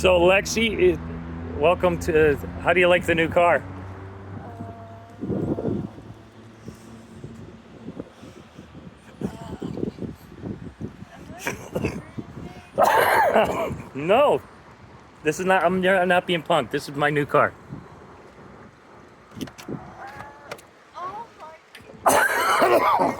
So Lexi, welcome to. How do you like the new car? No, this is not. I'm not being punked. This is my new car. Oh my.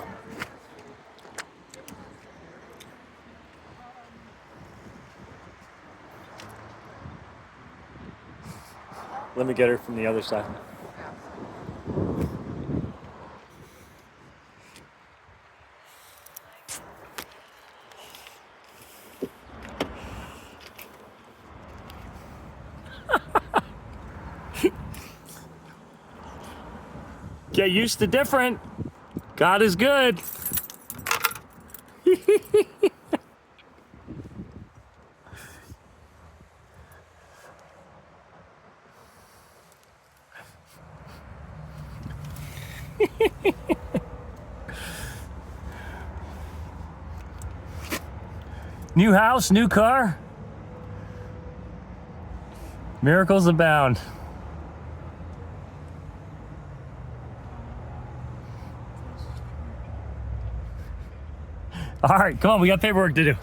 Let me get her from the other side. Get used to different. God is good. New house, new car. Miracles abound. All right, come on, we got paperwork to do.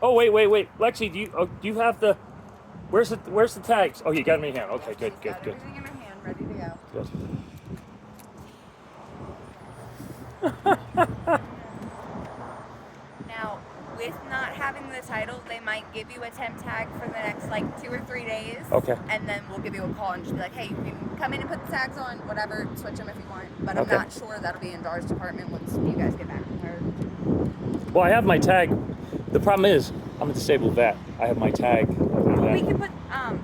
Oh, wait. Lexi, do you have the, where's the tags? Oh, you got them in your hand. Okay, good. Everything in my hand, ready to go. Good. Now, with not having the title, they might give you a temp tag for the next like 2 or 3 days. Okay. And then we'll give you a call and just be like, hey, you can come in and put the tags on, whatever, switch them if you want. But I'm Okay. not sure that'll be in Dar's department once you guys get back from her. Well, I have my tag. The problem is, I'm a disabled vet. I have my tag. We can put, I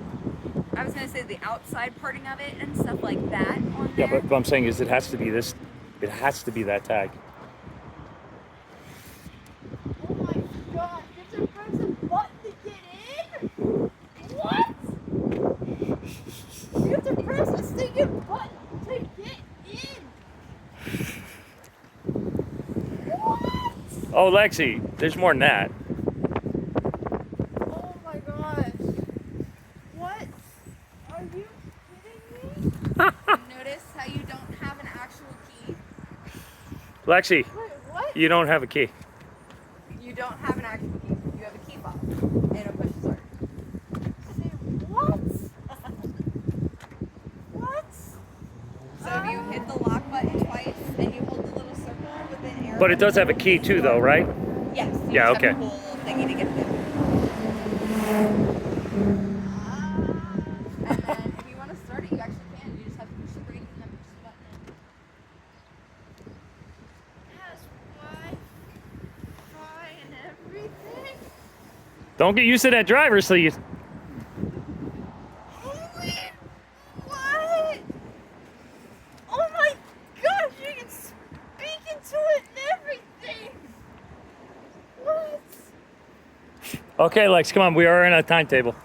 was going to say the outside parting of it and stuff like that on Yeah, there. but what I'm saying is it has to be this. It has to be that tag. Oh my god, you have to press a button to get in? What? You have to press a stinking button to get in? What? Oh, Lexi, there's more than that. Oh my gosh. What? Are you kidding me? Notice how you don't have an actual key? Lexi, Wait, what? you don't have a key. You don't have an actual key. You have a key fob and a push start. Say what? What? So if you hit the lock button twice and you hold the little circle with an arrow. But it does have a key too, though, right? Yes. You Yeah, just have okay. to pull a little thingy to get it in. And then if you want to start it, you actually can. You just have to push the brake and then push the button in. It has Wi-Fi and everything. Don't get used to that driver, so you. Holy what? Oh my gosh, you can speak into it and everything. What? Okay, Lex, come on. We are in a timetable.